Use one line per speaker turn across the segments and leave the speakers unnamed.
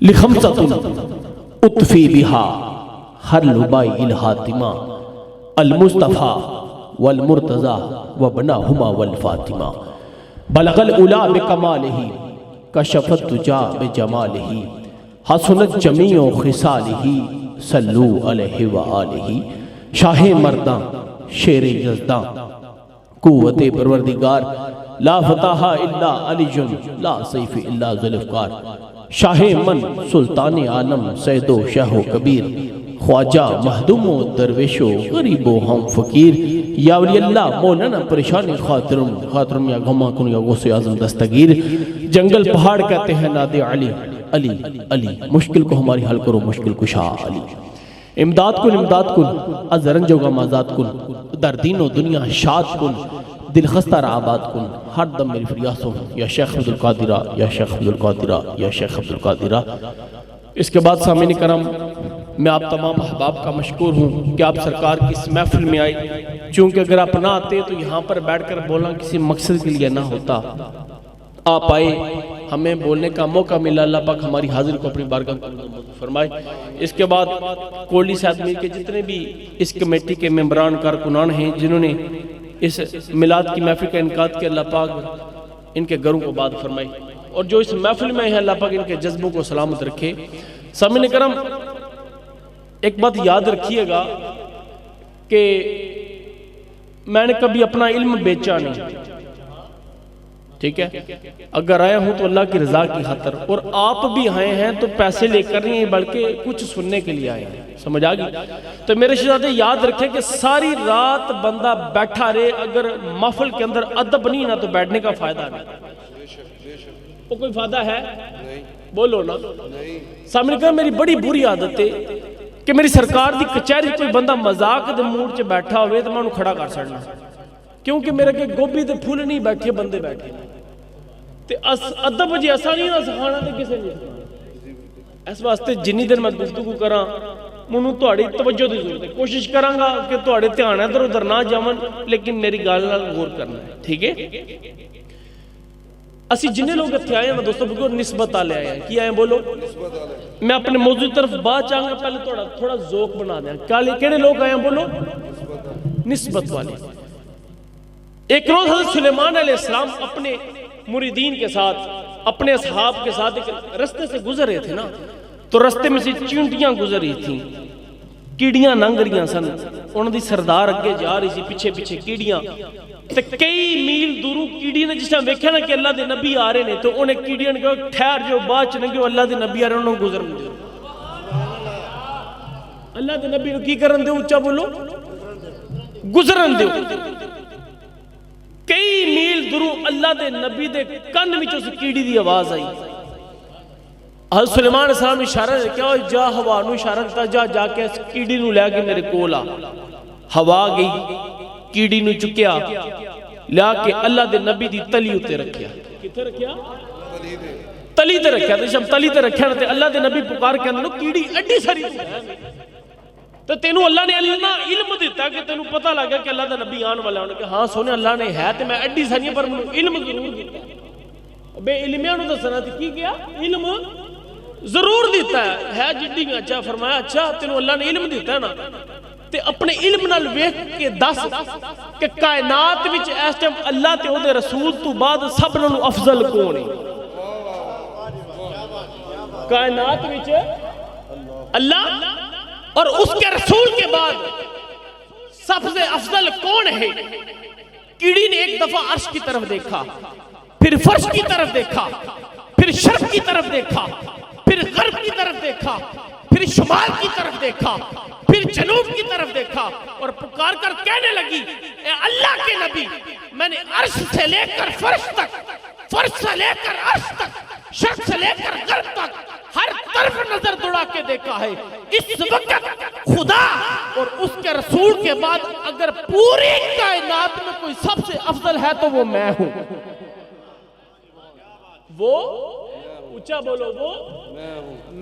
لخمسۃ اطفی بہا ہر لبائی الحاتمہ المصطفیٰ والمرتضی وابنہما والفاطمہ بلغ العلا بکمالہ کشف الدجی بجمالہ حسنت جمیع خصالہ صلو علیہ وآلہ شاہ مرداں شیر یزداں قوت پروردگار لا فتح الا علی لا سیف الا ذوالفقار شاہ من سلطان عالم سید و شاہ و کبیر خواجہ مہدوم و درویش و غریب و ہم فقیر یا ولی اللہ مولانا پریشان خاطرم یا غمہ کن یا غوث اعظم دستگیر جنگل پہاڑ کہتے ہیں ناد علی علی علی مشکل کو ہماری حل کرو مشکل کشا علی امداد کن از رنج و غم آزاد کن در دین و دنیا شاد کن دل خستہ را آباد کن ہر دم میری فریاسوں یا شیخ عبدالقادرہ یا شیخ عبدالقادرہ یا شیخ عبدالقادرہ۔ اس کے بعد سامعین کرام میں آپ تمام احباب کا مشکور ہوں کہ آپ سرکار کی اس محفل میں آئے، چونکہ اگر آپ نہ آتے تو یہاں پر بیٹھ کر بولنا کسی مقصد کے لیے نہ ہوتا۔ آپ آئے، ہمیں بولنے کا موقع ملا، اللہ پاک ہماری حاضر کو اپنی بارگاہ میں فرمائے۔ اس کے بعد کولی صاحب میر کے جتنے بھی اس کمیٹی کے ممبران کارکنان ہیں جنہوں نے اس میلاد کی محفل کا انعقاد کیا، اللہ پاک ان کے گھروں کو باد فرمائے، اور جو اس محفل میں ہیں اللہ پاک ان کے جذبوں کو سلامت رکھے۔ سامعین کرام ایک بات یاد رکھیے گا کہ میں نے کبھی اپنا علم بیچا نہیں، ٹھیک ہے؟ اگر آیا ہوں تو اللہ کی رضا کی خاطر، اور آپ بھی آئے ہیں تو پیسے لے کر نہیں بلکہ کچھ سننے کے لیے آئے ہیں، سمجھ آگئی؟ تو میرے شہزادے یاد رکھیں کہ ساری رات بندہ بیٹھا رہے، اگر محفل کے اندر ادب نہیں نا تو بیٹھنے کا فائدہ نہیں۔ وہ کوئی فائدہ ہے؟ بولو نا۔ سامنے کہا میری بڑی بری عادت ہے کہ میری سرکار دی کچہری کوئی بندہ مذاق دے موڈ چ بیٹھا ہوئے تو میں انہوں کھڑا کر سڑنا، کیونکہ میرے کہ گوبھی تے پھول نہیں بیٹھے بندے بیٹھے تے ادب جی ایسا نہیں نہ سکھانا تے کسے نہیں سکھانا۔ اس واسطے جنی دن میں گفتگو کراں منوں تہاڈی توجہ دی ضرورت ہے، کوشش کراں گا کہ تہاڈے دھیان ادھر ادھر نہ جاون، لیکن میری گل نال غور کرنا ہے، ٹھیک ہے؟ اسی جنہیں لوگ اتھے آئے ہیں دوستو بلکہ نسبت آلے آئے ہیں، کی آئے ہیں بولو؟ میں اپنے موضوع طرف بات چاہوں گا، پہلے تھوڑا ذوق بنا دیں، کیڑے لوگ آئے ہیں بولو؟ نسبت والے۔ ایک روز حضرت سلیمان علیہ السلام اپنے مریدین کے ساتھ اپنے اصحاب کے ساتھ ایک رستے سے گزر رہے تھے نا، تو رستے میں سے چینٹیاں گزر رہی تھیں، کیڑیاں ننگ رہی سن، انہوں دی سردار اگے جا رہی سی، پیچھے پیچھے کیڑیاں، تے کئی میل دوروں کیڑی نے جس طرح ویکھیا نا کہ اللہ دے نبی آ رہے نے، تو انہیں کیڑیاں نے کہا ٹھہر جو بعد چ نہ کہ اللہ دے نبی آ رہے انہوں گزر دے، اللہ دے نبی نو کی کرن دے، اونچا بولو، گزرن دے۔ کئی میل دوروں اللہ دے نبی دے کن وچوں سے کیڑی دی آواز آئی۔ حضرت سلیمان علیہ السلام اشارہ نے کیا جا ہوا نو اشارہ دیتا، جا کے اس کیڑی نو لے کے میرے کول آ۔ ہوا گئی، کیڑی نو چکیا، لیا کے اللہ دے نبی دی تلی اتے رکھیا۔ کتے رکھیا؟ تلی تے رکھیا۔ تو جب تلی تے رکھیا تے اللہ دے نبی پکار کے اندر کیڑی اڈی ساری تو تینوں اللہ نے علم دیتا کہ تینوں پتہ لگا کہ اللہ دا نبی آن والا ہے، کہ ہاں سونے اللہ نے ہے تے میں اڈی ساری پر علم ضرور دیتا، بے علمیاں نو دسنا تے کی کیا علم ضرور دیتا ہے جڈی میں۔ اچھا فرمایا اچھا تینوں اللہ نے علم دیتا ہے نا، تے اپنے علم نال ویکھ کے دس کہ کائنات وچ اس ٹائم اللہ تے او دے رسول تو بعد سب نالوں افضل کون ہے؟ کائنات وچ اللہ اور اس کے رسول کے بعد سب سے افضل کون ہے؟ کیڑی نے ایک دفعہ عرش کی طرف دیکھا، پھر فرش کی طرف دیکھا، پھر شرق کی طرف دیکھا، پھر غرب کی طرف دیکھا، پھر شمال کی طرف دیکھا، پھر جنوب کی طرف دیکھا، اور پکار کر کہنے لگی اے اللہ کے نبی، میں نے عرش سے لے کر فرش تک، فرش سے لے کر عرش تک، شرق سے لے کر غرب تک ہر طرف نظر دوڑا کے دیکھا ہے۔ اس وقت خدا اور اس کے رسول کے بعد اگر پوری کائنات میں کوئی سب سے افضل ہے تو وہ میں ہوں۔ وہ اونچا بولو، وہ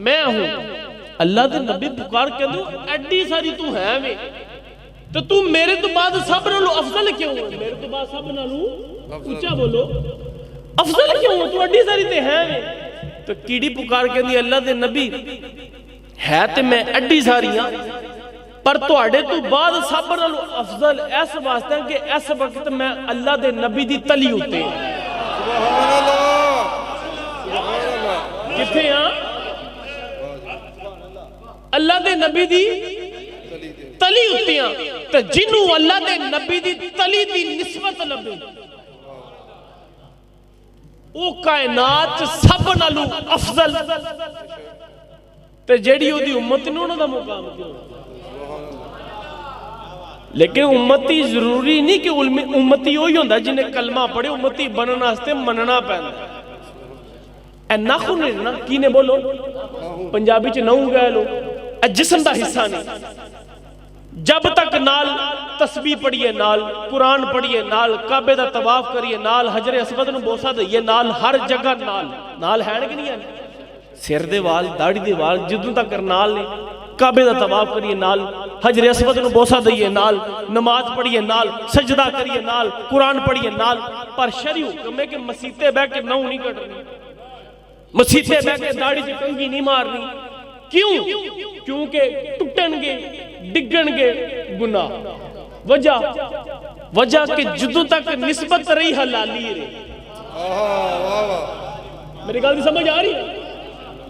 میں ہوں۔ اللہ دے نبی پکار کے دوں ایڈی ساری تو ہے میں، تو تم میرے تو بعد سب نالوں افضل کیوں ہو؟ میرے تو بعد سب نالوں اونچا بولو افضل کیوں ہو؟ تو ایڈی ساری تے ہے میں، تو کیڑی پکار کے دی اللہ دے نبی ہے تے میں اڈی ساریاں پر تواڈے تو بعد سب نالوں افضل اس واسطے کہ اس وقت میں اللہ دے نبی دی تلی اتے
سبحان اللہ
کتھے ہاں اللہ دے نبی دی تلی اتے ہاں تے جنوں اللہ دے نبی دی تلی دی نسبت لبے او کائنات سب نالوں افضل تے جیڑی او دی امت نے انہاں دا مقام کیوں لیکن امتی ضروری نہیں کہ امتی ہوئی ہوندا جنہیں کلمہ پڑھے امتی بننا واسطے مننا پیندا اے ناخن نے نا کی نے بولو پنجابی چ نہوں گئے لو اے جسم دا حصہ نہیں جب تک نال تسبیح پڑھیے نال قرآن پڑھیے نال کعبے دا طواف کریے نال حجر اسود نو بوسا دئیے نال ہر جگہ نال ہے کہ نہیں ہے سر دے وال داڑھی دے وال جدوں تک نال نے کعبے دا طواف کریے نال حجر اسود نو بوسا دئیے نال نماز پڑھیے نال سجدہ کریے نال قرآن پڑھیے نال پر شرعی حکم ہے کہ مسیتے بہ کے نو نہیں کٹنی مسیتے بہ کے داڑھی سے کنگھی نہیں مارنی کیوں کیونکہ ٹوٹن گے ڈگن گے گناہ وجہ کہ جدوں تک نسبت رہی حلالی رہی میری گل بھی سمجھ آ رہی ہے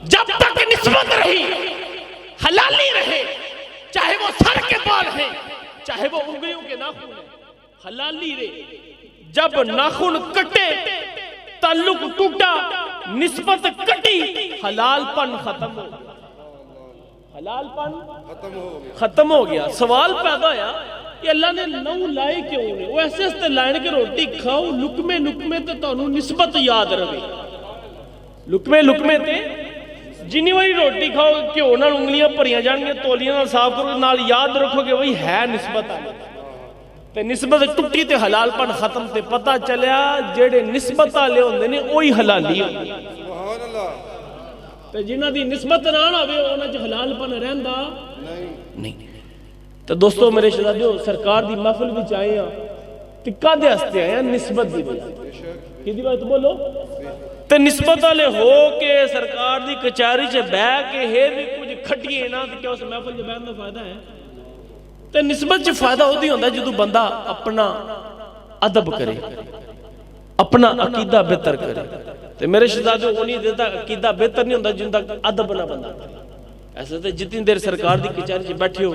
جب تک نسبت رہی حلالی رہے چاہے وہ سر کے بال ہیں چاہے وہ انگلیوں کے ناخن ہیں حلالی رہے جب ناخن کٹے تعلق ٹوٹا نسبت کٹی حلال پن ختم ہو حلال پن ختم ہو گیا سوال پیدا ہوا کہ اللہ نے نو لائے کیوں نے وہ ایسے استے لائن کے روٹی کھاؤ لکمے تے تو نسبت یاد رہے لکمے تے جنی وہی روٹی کھاؤ کیوں نال انگلیاں بھریاں جان گے تولیاں نال صاف کرو نال یاد رکھو کہ وہی ہے نسبت تے نسبت ٹوٹی تے حلال پن ختم تے پتہ چلیا جڑے نسبت والے ہوندے نے وہی حلالی ہوندے
سبحان اللہ
تے جنہاں دی نسبت نہ ہوے انہاں وچ حلال پن رہندا نہیں تے دوستو میرے شہزادیو سرکار دی محفل وچ آئے ہاں تے کدے واسطے آئے ہاں نسبت دی وجہ کیدی بات بولو تے نسبت والے ہو کے سرکار دی کچہری چ بیٹھ کے ہے بھی کچھ کھٹیے نہ تے کیا اس محفل چ بیٹھن دا فائدہ ہے تے نسبت چ فائدہ اودی ہوندا جدوں بندہ اپنا ادب کرے اپنا عقیدہ بہتر کرے تے میرے شہزادو وہ نہیں دیتا عقیدہ بہتر نہیں ہوندا جن تک ادب نہ بندہ ایسے تے جتنی دیر سرکار دی کچہری چ بیٹھے ہو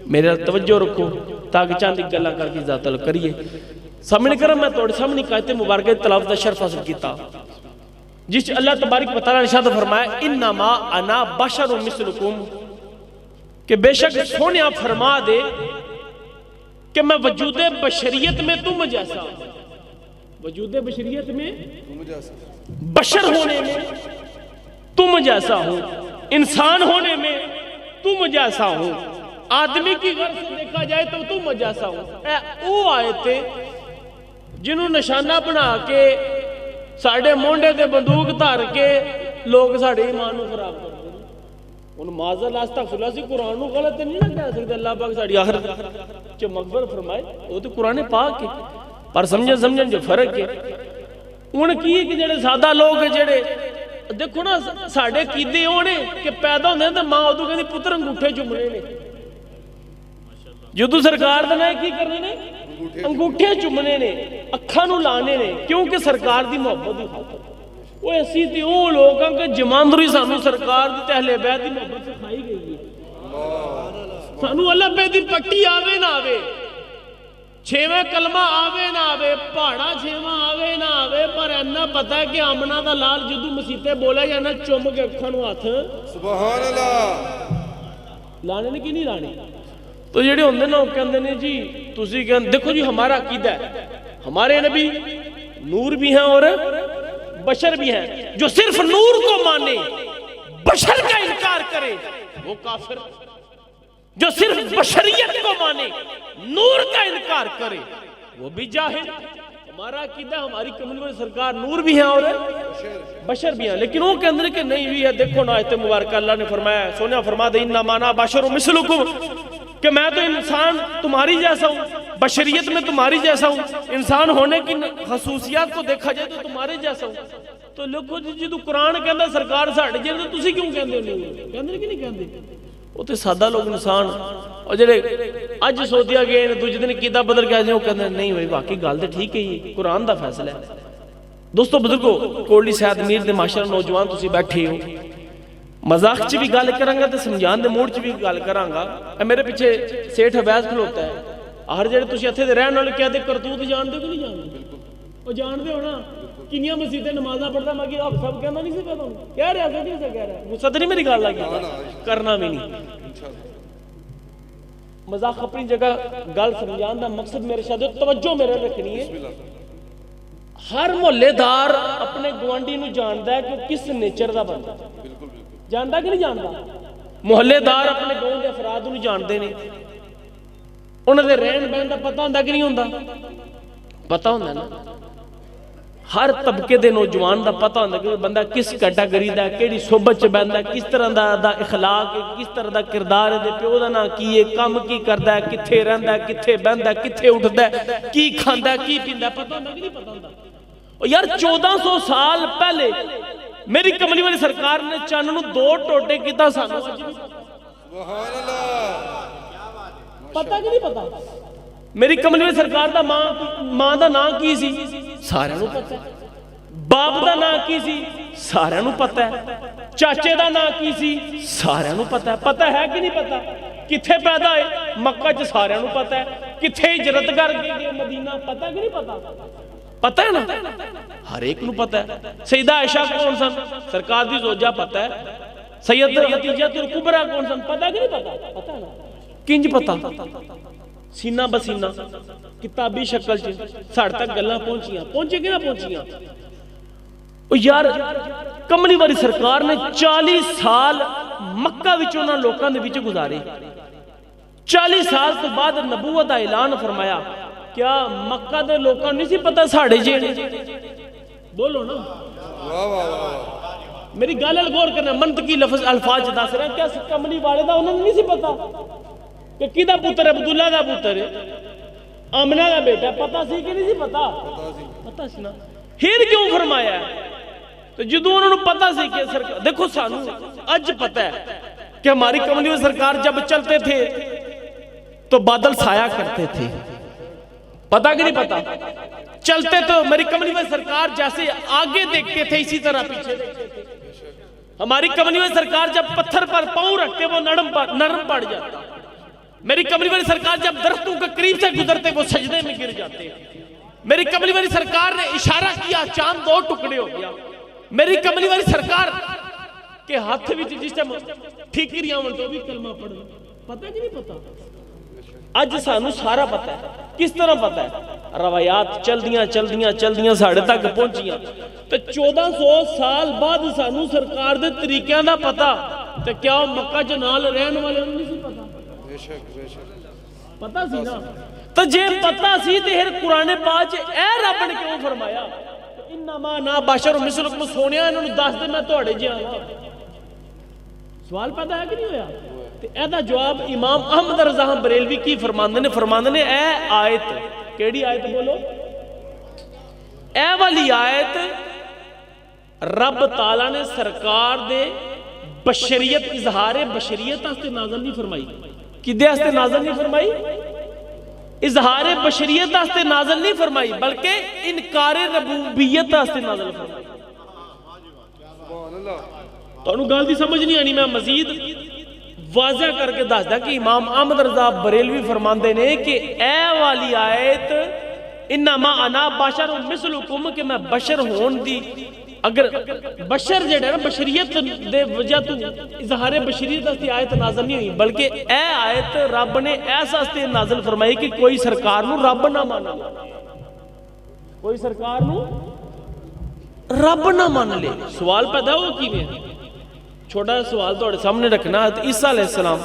میرے توجہ رکھو تاکہ چاند گلاں کر کے ذات ال کریے سامنے کرم میں تواڈے سامنے آیت مبارکہ تلاوت دا شرف حاصل کیتا جس اللہ تبارک و تعالی نے ارشاد فرمایا انما انا بشر مثلکم کہ بے شک سونیا فرما دے کہ میں وجود بشریت میں تم جیسا وجود بشریت میں بشر ہونے میں تم جیسا ہوں انسان ہونے میں تم جیسا ہوں آدمی کی غرض سے دیکھا جائے تو تم جیسا ہوں اے او آئے تھے جنہوں نشانہ بنا کے ساڑھے مونڈے دے بندوق دھار کے لوگ ساڑھے ایمان کو خراب کر دیں ان معذر استغفر سی قرآن کو غلط نہیں نہ کہہ سکتے اللہ پاک ساڑھی آخر چھ مغفر فرمائے وہ تو قرآن پاک ہے پر سمجھن جو فرق ہے ان کی کہ جڑے سادہ لوگ جڑے دیکھو نا ساڑھے قیدے ہونے کہ پیدا ہوندے ہیں تو ماں ادو کہندی پتر انگوٹھے چمنے نے جدو سرکار دے نال کی کرنے نے انگوٹھے چمنے نے اکھاں نو لانے نے کیونکہ سرکار دی محبت دی خاطر وہ ایسی تھی وہ لوگ ہیں کہ جماندری سانو سرکار دی اہل بیت دی محبت سے کھائی گئی ہے سانو اللہ پہ دی پٹی آوے نہ آوے چھویں کلمہ آوے نہ آوے پہاڑا چھویں آوے نہ آوے پر اینا پتا ہے کہ آمنہ دا لال جدو مسیطے بولا یا نہ چوم کے اکھاں نو ہاتھ
سبحان اللہ
لانے نے کی نہیں لانے تو جڑے ہوندے نا وہ کہندے نے جی تسی کہندے دیکھو جی ہمارا عقیدہ ہے ہمارے نبی نور بھی ہیں اور بشر بھی ہیں جو صرف نور کو مانے بشر کا انکار کرے وہ کافر جو صرف بشریت کو مانے نور کا انکار کرے وہ بھی جاہل ہمارا عقیدہ ہماری کمیونٹی سرکار نور بھی ہیں اور بشر بھی ہیں لیکن وہ کے اندر کہ نہیں بھی ہے دیکھو نا آیت مبارکہ اللہ نے فرمایا سونے فرما دے انما انا بشر مثلکم کہ میں تو انسان تمہاری جیسا ہوں بشریت میں تمہاری جیسا ہوں انسان ہونے کی خصوصیات کو دیکھا جائے تو تمہارے جیسا ہوں تو لوگوں جدو قرآن کہندا سرکار ساڈے جے تے تسی کیوں کہندے ہو کہندے کہ نہیں کہندے وہ تے سادہ لوگ انسان اور جڑے اج سودیا گئے دوجے دن کیتا بدل کے وہ کہندے نہیں بھائی باقی گل تے ٹھیک ہے یہ قرآن دا فیصلہ ہے دوستو بزرگو کوٹلی سید میر دے معاشر نوجوان تسی بیٹھے ہو مذاق چ بھی گل کراں گا تے سمجھان دے موڈ چ بھی گل کراں گا اے میرے پیچھے سیٹھ عبیس کھلوتا ہے ہر جڑے تسی اتھے دے رہن والے کہتے کرتوت جانتے کہ نہیں جانتے وہ جانتے ہو نا کنیاں مسیتیں نمازاں پڑھدا میں کہ آپ سب کہنا نہیں سی پتا کہہ رہا سی نہیں کہہ رہا غصہ تے نہیں میری گل لگی کرنا بھی نہیں مذاق اپنی جگہ گل سمجھان دا مقصد میرے شاید توجہ میرے رکھنی ہے ہر محلے دار اپنے گوانڈی نو جاندا ہے کہ کس نیچر دا بندہ جاندا کہ نہیں جاندا محلے دار اپنے گاؤں دے افراد نو جاندے نے انہاں دے رہن بہن دا پتہ ہوندا کہ نہیں ہوندا پتہ ہوندا نا ہر طبقے دے نوجوان دا پتہ ہوندا کہ بندہ کس کیٹاگری دا کیڑی صحبت چ بہندا کس طرح دا اخلاق ہے کس طرح دا کردار ہے پیو دا نا کی ہے کم کی کردا ہے کتھے رہندا ہے کتھے بہندا ہے کتھے اٹھدا ہے کی کھاندا ہے کی پیندا پتہ ہوندا کہ نہیں پتہ ہوندا او یار 1400 سال پہلے میری کملی والی سرکار نے چن نو 2 ٹوٹے کیتا سانو
سبحان اللہ
پتہ کہ نہیں پتہ میری کملی والی سرکار دا ماں دا نام کی سی سارے نو پتہ ہے باپ دا نام کی سی سارے نو پتہ ہے چاچے دا نام کی سی سارے نو پتہ ہے کہ نہیں پتہ کتھے پیدا ہے مکہ چ سارے نو پتہ ہے کتھے ہجرت کر کے مدینہ پتہ کہ نہیں پتہ ہے نا ہر ایک نو پتہ ہے سیدہ عائشہ کون سن سرکار دی زوجہ پتہ ہے سید خدیجہ الکبریٰ کون سن پتہ کہ نہیں پتہ ہے نا کنج پتہ سینہ بسینہ کتابی شکل چ ساڈے تک گلاں پہنچے کہ نہ پہنچیاں او یار کملی والی سرکار نے 40 سال مکہ وچ انہاں لوکاں دے وچ گزارے 40 سال تو بعد نبوت دا اعلان فرمایا کیا مکہ دے لوکاں نہیں سی پتہ ساڈے جیڑے بولو نا
واہ واہ واہ
میری گل غور کرنا منطقی لفظ الفاظ دس رہا کیا کملی والے دا انہاں نہیں سی پتہ کہ کدا پتر عبداللہ دا پتر ہے آمنہ دا بیٹا پتہ سی کہ نہیں سی پتہ سی نا پھر کیوں فرمایا ہے تو جدو انہوں نے پتہ سی کہ سرکار دیکھو سانو اج پتہ ہے کہ ہماری کملی و سرکار جب چلتے تھے تو بادل سایہ کرتے تھے پتہ کہ نہیں پتہ چلتے تو میری کملی و سرکار جیسے آگے دیکھتے تھے اسی طرح پیچھے دیکھتے تھے ہماری کملی و سرکار جب پتھر پر پاؤں رکھتے وہ نرم پڑ جاتا میری کملی والی سرکار جب درختوں کے قریب سے گزرتے وہ سجدے میں گر جاتے میری کملی والی سرکار نے اشارہ کیا چاند 2 ٹکڑے ہو گیا میری کملی والی سرکار کے ہاتھ بھی جس ٹائم ٹھیکریاں ہون تو بھی کلمہ پڑھ پتہ کہ نہیں پتہ اج سانو سارا پتہ ہے کس طرح پتہ ہے روایات چلدیاں ساڑھے تک پہنچیاں تو 1400 سال بعد سانو سرکار دے طریقیاں دا پتہ تو کیا مکہ چ نال رہن والے نہیں سی پتہ پتہ سی نا تو جے پتہ سی تے پھر قرآن پاک اے رب نے کیوں فرمایا انما نا بشر مثلکم سونیا انہوں نے دس دے میں تہاڈے جیاں سوال پیدا ہے کہ نہیں ہویا تے اے دا جواب امام احمد رضا بریلوی کی فرماندے نے اے آیت کیڑی آیت بولو اے والی آیت رب تعالیٰ نے سرکار دے بشریت اظہار بشریت ہستے نازل نہیں فرمائی کدے ہستے نازل نہیں فرمائی اظہار بشریت ہستے نازل نہیں فرمائی بلکہ انکار ربوبیت ہستے نازل فرمائی
سبحان اللہ
تو انہوں گل دی سمجھ نہیں آنی میں مزید واضح کر کے دس دا کہ امام احمد رضا بریلوی فرماندے نے کہ اے والی آیت انما انا بشر مثلکم کہ میں بشر ہون دی اگر بشر جڑا نا بشریت دے وجہ تو اظہار بشریت ہستی آیت نازل نہیں ہوئی بلکہ اے آیت رب نے ایسا ہستے نازل فرمائی کہ کوئی سرکار نو رب نہ مانا کوئی سرکار نو رب نہ مان لے سوال پیدا ہو کی میں چھوٹا سوال توڑے سامنے رکھنا ہے عیسیٰ علیہ السلام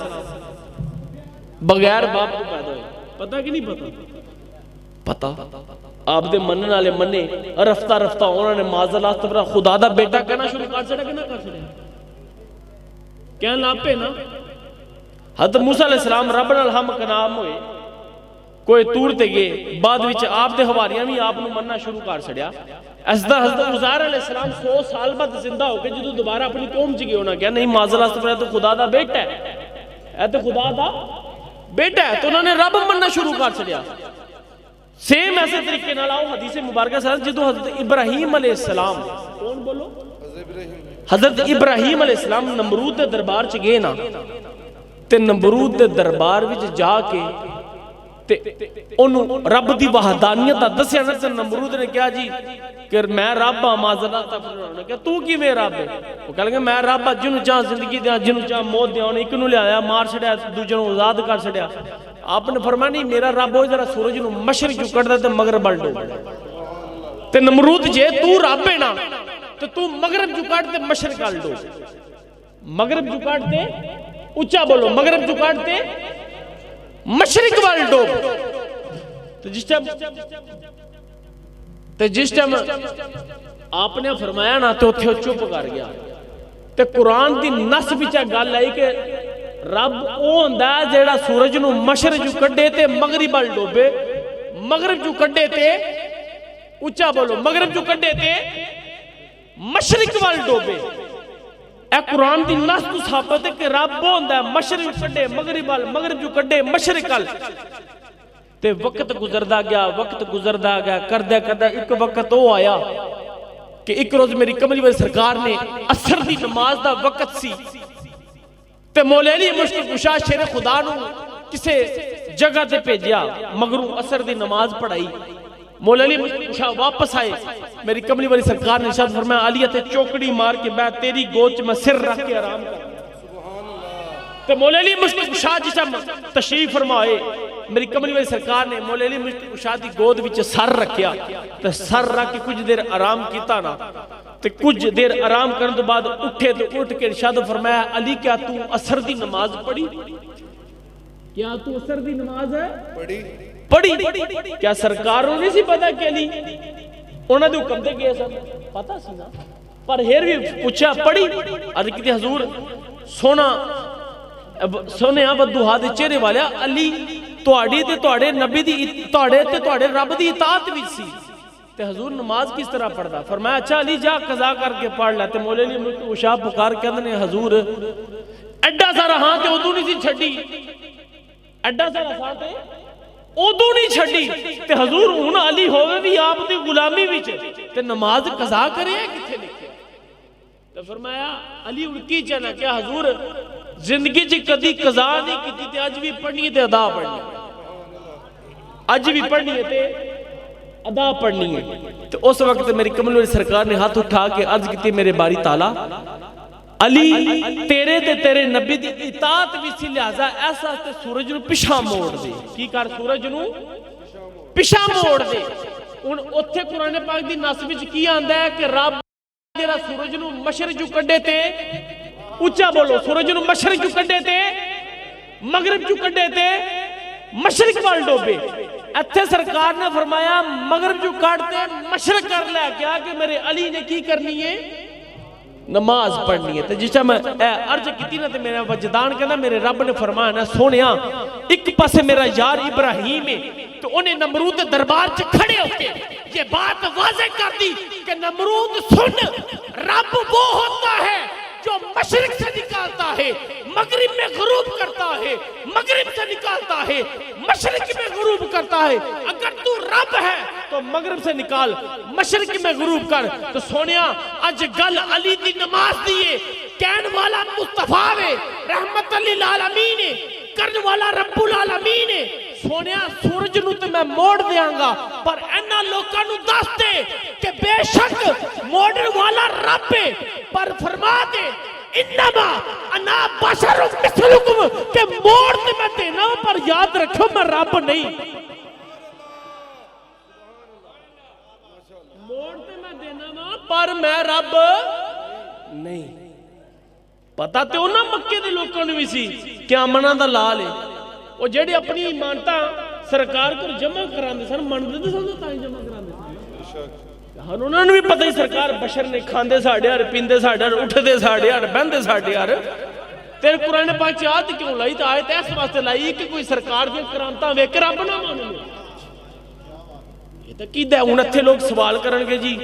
بغیر باپ کو پیدا ہوئے پتہ کہ نہیں پتہ آپ دے منن والے منے رفتہ انہوں نے معاذ اللہ استغفر خدا دا بیٹا کہنا شروع کر چھڑا کہ نہ کر چھڑا کہنے لاپے نا حضرت موسیٰ علیہ السلام رب نال ہم کلام ہوئے کوئی تور تے گئے بعد وچ آپ دے حواریاں بھی آپ نو مننا شروع کر چھڑیا حضرت عزیر علیہ السلام 100 سال بعد زندہ ہو کے جدو دوبارہ اپنی قوم چ گئے انہاں کہا نہیں معاذ اللہ سے تو خدا دا بیٹا ہے اے تو خدا دا بیٹا ہے تو انہوں نے رب مننا شروع کر چھڑیا سیم ایسے طریقے نال آؤ حدیث مبارکہ سے جدو حضرت ابراہیم علیہ السلام کون بولو حضرت ابراہیم علیہ السلام نمرود دے دربار چ گئے نا تے نمرود دے دربار وچ جا کے تے انہوں رب دی وحدانیت دا دسیا نہ نمرود نے کہا جی کہ میں رب ہاں معاذ اللہ تعالی نے کہا تو کی میں رب ہے وہ کہہ لگے میں رب ہاں جنوں چاہ زندگی دیاں جنوں چاہ موت دیاں ایک نو لے آیا مار چھڑیا دوجے نو آزاد کر چھڑیا آپ نے فرمایا نہیں میرا رب ہوئے ذرا سورج نو مشرق جو کٹ دے مغرب بل ڈو تے نمرود جے تو رب ہے نا تو مغرب جو کٹ دے مشرق بل ڈو مغرب جو کٹ دے اچھا بولو مغرب جو کٹ دے مشرق وال ڈوب تو جس ٹائم آپ نے فرمایا نا تو اتھے چپ کر گیا تے قرآن دی نس بچا گل آئی کہ رب او ہوندا ہے جیڑا سورج نو مشرق جو کڈے تے مغرب وال ڈوبے مغرب جو کڈے تے اچھا بولو مغرب جو کڈے تے مشرق وال ڈوبے اے قرآن دی نس تو ثابت ہے کہ رب ہوندا ہے مشرق کڈے مغرب وال مغرب جو کڈے مشرق وال تے وقت گزردا گیا کردہ ایک وقت وہ آیا کہ ایک روز میری کملی والی سرکار نے عصر دی نماز دا وقت سی تے مولا علی مشکل کشا شیر خدا نو کسے جگہ تے بھیجیا مگروں عصر دی نماز پڑھائی مولا علی مشکل کشا واپس آئے میری کملی والی سرکار نے ارشاد فرمایا علی تے چوکڑی مار کے بیٹھ تیری گود میں سر رکھ کے آرام کر تے مولا علی مشکل کشا جسا تشریف فرمائے میری کملی والی سرکار نے مولا علی مشکل کشا دی گود وچ سر رکھیا تے سر رکھ کے کچھ دیر آرام کیتا نا تے کچھ دیر آرام کرنے تو بعد اٹھے تو اٹھ کے ارشاد فرمایا علی کیا تو عصر دی نماز پڑھی کیا تو عصر دی نماز پڑھی کیا سرکاروں نہیں سی پتا کہ علی انہاں دے حکم تے گئے سن پتا سی نا پر ہیر بھی پوچھا پڑھی عرض کی حضور سونے ودوہا دے چہرے والا علی تواڈی تے تواڈے نبی دی تواڈے تے تواڈے رب دی اطاعت وچ سی تے حضور نماز کس طرح پڑھدا فرمایا اچھا علی جا قضا کر کے پڑھ لے تے مولا علی مشکل پکار کہندے نے حضور ایڈا سارا ہاں تے اودوں نہیں سی چھڈی ایڈا سارا ہاں تے اودوں نہیں چھڈی تے حضور ہن علی ہووے بھی آپ دی غلامی وچ تے نماز قضا کرے کتھے لکھے تے فرمایا علی ان کی چاہنا کیا حضور زندگی جی کدی قضا نہیں کیتی تے اج بھی پڑھنی تے ادا پڑھنی اج بھی پڑھنی تے ادا پڑھنی ہے تو اس وقت میری کمل والی سرکار نے ہاتھ اٹھا کے عرض کیتی میرے باری تعالیٰ علی تیرے تے تیرے نبی دی اطاعت بھی سی لہذا ایسا تے سورج نو پیچھے موڑ دے کی کر سورج نو پیچھے موڑ دے ان اوتھے قرآن پاک دی نص وچ کی آندا ہے کہ رب جڑا سورج نو مشرق جو کڈے تے اچھا بولو سورج نو مشرق جو کڈے تے مغرب جو کڈے تے مشرق وال ڈوبے اتھے سرکار نے فرمایا مغرب جو کاٹتے مشرق کر لیا کیا کہ میرے علی نے کی کرنی ہے نماز پڑھنی ہے جس میں عرض کیتی نا تے میرا وجدان کہنا میرے رب نے فرمایا نا سونیا ایک پاسے میرا یار ابراہیم ہے تو انہیں نمرود دربار سے کھڑے ہوتے یہ بات واضح کر دی کہ نمرود سن رب وہ ہوتا ہے جو مشرق سے نکالتا ہے مغرب میں غروب کرتا ہے مغرب سے نکالتا ہے مشرق میں غروب کرتا ہے اگر تو رب ہے تو مغرب سے نکال مشرق میں غروب کر تو سونیا اج گل علی دی نماز دیئے کہن والا مصطفیٰ ہے رحمت للعالمین ہے کرن والا رب العالمین ہے سونیا سورج نو تے میں موڑ دیاں گا پر اینا لوکاں نو دس دے کہ بے شک موڑن والا رب ہے پر فرما دے انما انا بشر مثلکم کہ موڑ تے میں دینا پر یاد رکھو میں رب نہیں موڑ تے میں دینا پر میں رب نہیں پتا تے انہاں مکے دے لوکاں نو بھی سی کیا منہ دا لال ہے وہ جڑے اپنی ایمانتا سرکار کو جمع کراندے سن مندے تے سن تاں جمع کراندے سن ہن انہاں نوں بھی پتہ ہی سرکار بشر نے کھاندے ساڈے ہر پیندے ساڈے ہر اٹھدے ساڈے ہر بہندے ساڈے ہر تیرے قرآن پاک چ آیت کیوں لائی؟ تو آیت اس واسطے لائی کہ کوئی سرکار دی کرامتاں ویکھ کے رب نہ مانے. یہ تو عقیدہ ہے. ہن اتھے لوگ سوال کرن گے جی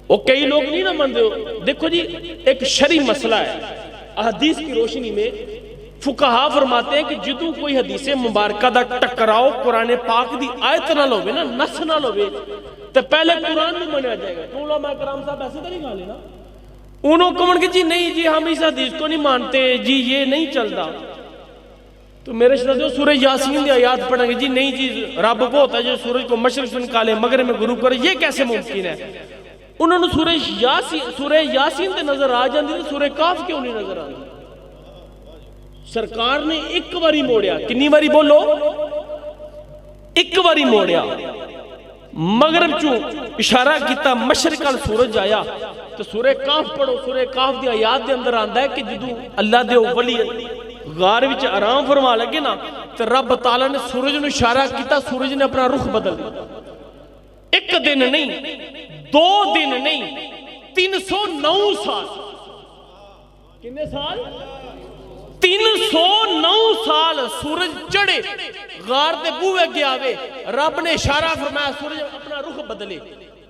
وہ کئی لوگ نہیں نہ مانتے ہو. دیکھو جی ایک شرعی مسئلہ ہے. احادیث کی روشنی میں فقہا فرماتے ہیں کہ جدوں کوئی حدیث مبارکہ دا ٹکراؤ قرآن پاک دی آیت نہ لوے نا، نص نہ لوے، تو پہلے قرآن نہیں منیا جائے گا. تو علماء کرام صاحب ایسے تو نہیں گالے نا. انہوں کہوں گے جی نہیں جی ہم اس حدیث کو نہیں مانتے جی یہ نہیں چلتا. تو میرے شہزادے سورہ یاسین دی آیات پڑھیں گے جی نہیں جی رب وہ ہوتا ہے جو سورج کو مشرق سے نکالے مغرب میں غروب کرے، یہ کیسے ممکن ہے؟ انہوں نے سورہ یاسین تے نظر آ جاندی تے سورہ کاف کیوں نہیں نظر آندی؟ سرکار نے ایک واری موڑیا. کنی واری بولو؟ ایک واری موڑیا. مغرب چوں اشارہ کیتا مشرق ال سورج آیا. تو سورہ کاف پڑھو. سورہ کاف دی آیات دے اندر آندا ہے کہ جدوں اللہ دے ولی غار وچ آرام فرما لگے نا تو رب تعالیٰ نے سورج نو اشارہ کیتا، سورج نے اپنا رخ بدل دیا. ایک دن نہیں، 2 دن نہیں، 309 سال. کتنے سال؟ 309 سال سورج چڑھے غار دے بوئے گیا وے. رب نے اشارہ فرمایا سورج اپنا رخ بدلے،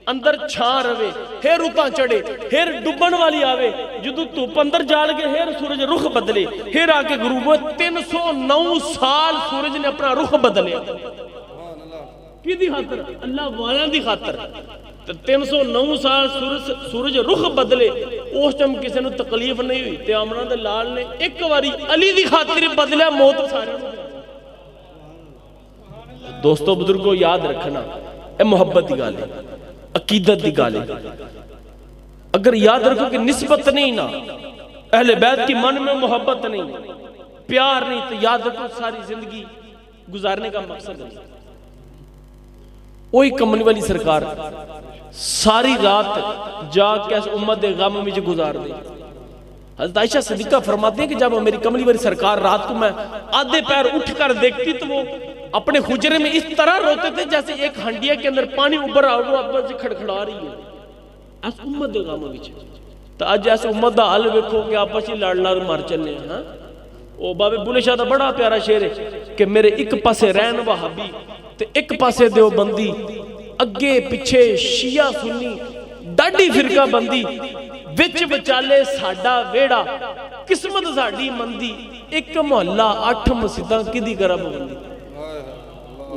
اندر چھان روے، پھر اتاں چڑھے، پھر ڈبن والی آوے، جدو دھوپ اندر جال گئے پھر سورج رخ بدلے، پھر آ کے غروب ہوئے. 309 سال سورج نے اپنا رخ بدلے. کی دی خاطر؟ اللہ والا دی خاطر. 309 سال سورج رخ بدلے. اس ٹائم کسی نے تکلیف نہیں ہوئی. تے آمنہ دے لال نے ایک واری علی دی خاطر بدلیا، موت سارے. دوستو بزرگوں یاد رکھنا اے محبت دی گل ہے، عقیدت دی گل ہے. اگر یاد رکھو کہ نسبت نہیں نا اہل بیت کی من میں محبت نہیں، پیار نہیں، تو یاد رکھو ساری زندگی گزارنے کا مقصد ہے. وہی کمنی والی سرکار ساری رات جا کے اس امت دے غم میں گزار دی. حضرت عائشہ صدیقہ فرماتے ہیں کہ جب میری کملی والی سرکار رات کو میں آدھے پیر اٹھ کر دیکھتی تو وہ اپنے حجرے میں اس طرح روتے تھے جیسے ایک ہنڈیا کے اندر پانی اوپر آ وہ ابر سے کھڑکھڑا رہی ہے. اس امت دے غم میں. تو آج ایسے امت دا حال ویکھو کہ آپس ہی لڑ لڑ مار چلے ہیں. ہاں وہ بابے بلے شاہ دا بڑا پیارا شعر ہے کہ میرے ایک پاسے رہن وہابی تے ایک پاسے دیو بندی، اگے پیچھے شیعہ سنی ڈاڈی فرقہ بندی، وچ بچالے ساڈا ویڑا قسمت ساڈی مندی، ایک محلہ 8 مسجداں کدی کرا بندی.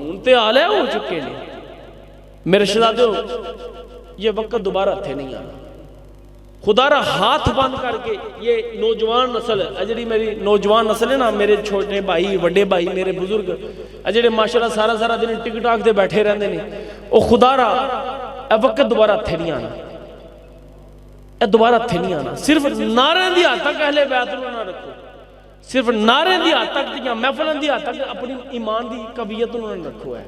انتے آلے ہو چکے ہیں. میرے شہزادے یہ وقت دوبارہ تھے نہیں آنا. خدا را ہاتھ بند کر کے یہ نوجوان نسل ہے جڑی میری نوجوان نسل ہے نا، میرے چھوٹے بھائی وڈے بھائی میرے بزرگ جڑے ماشاءاللہ سارا دن ٹک ٹاک دے بیٹھے رہندے نے، او خدا را اے وقت دوبارہ تھے نہیں آنا. اے دوبارہ تھے نہیں آنا. صرف نعرے دی حد تک اہل بیت نو نہ رکھو، صرف نعرے دی حد تک یا محفلن دی حد تک اپنی ایمان دی قویت نو نہ رکھو. ہے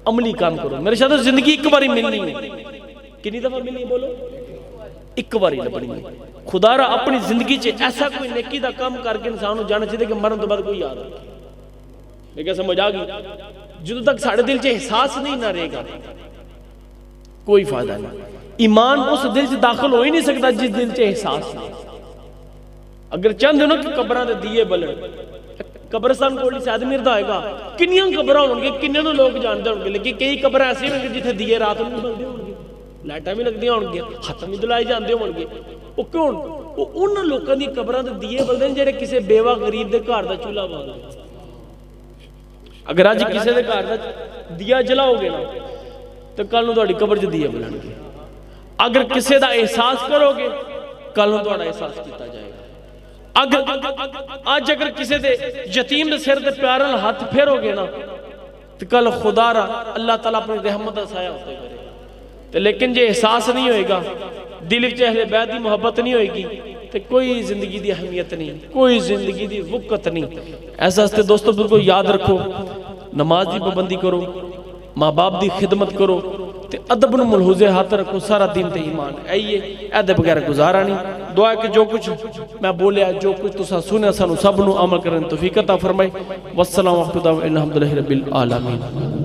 عملی کام کرو. میرے شاید زندگی ایک باری ملنی ہے. کتنی دفعہ ملنی بولو؟ ایک باری لبنی ہے. خدا را اپنی زندگی چ ایسا کوئی نیکی دا کام کر کے انسان جانا چاہیے کہ مرن تو بعد کوئی یاد رکھے. لیکن سمجھ آ گئی جدو تک ساڑھے دل چ احساس نہیں نہ رہے گا کوئی فائدہ نہیں. ایمان اس دل سے داخل ہو ہی نہیں سکتا جس دل سے احساس نہیں. اگر چند دنوں کی قبرہ دے دیئے بلن قبرستان کوڑی سے آدمی رہتا ہوئے گا کنیاں قبرہ ہونگے کنیاں لوگ جانتے ہونگے، لیکن کئی قبرہ ایسے ہونگے جتھے دیئے رات میں بلدے ہونگے، لائٹاں بھی لگ دیا ہونگے، ختم بھی دلائی جانتے ہونگے. وہ کیوں؟ وہ ان لوگوں دی قبرہ دے دیئے بلدے ہیں جڑے کسے بیوہ غریب دے گھر دا چولہا بلدے. اگر آج کسے دے گھر دا دیا جلاؤ گے نا تو کل نو تہاڈی قبر چ دیئے بلن گے. اگر کسے دا احساس کرو گے کل نو تہاڈا احساس کیتا جائے گا. آج اگر کسے دے یتیم دے سر دے پیارن ہاتھ پھیرو گے نا تو کل خدا را اللہ تعالیٰ اپنی رحمت سایہ ہوتے کرے. لیکن جے احساس نہیں ہوئے گا، دل وچ اہل بیت دی محبت نہیں ہوئے گی تو کوئی زندگی دی اہمیت نہیں، کوئی زندگی دی وقت نہیں. ایسا ہستے دوستو بالکل یاد رکھو، نماز دی پابندی کرو، ماں باپ دی خدمت کرو تے ادب نو ملحوظ ہاتھ رکھو. سارا دین تے ایمان آئیے اے بغیر گزارا نہیں. دعا ہے کہ جو کچھ میں بولیا، جو کچھ تسا سنے سانو سب نو عمل کرن توفیق عطا فرمائے. والسلام علیکم ورحمۃ اللہ رب العالمین.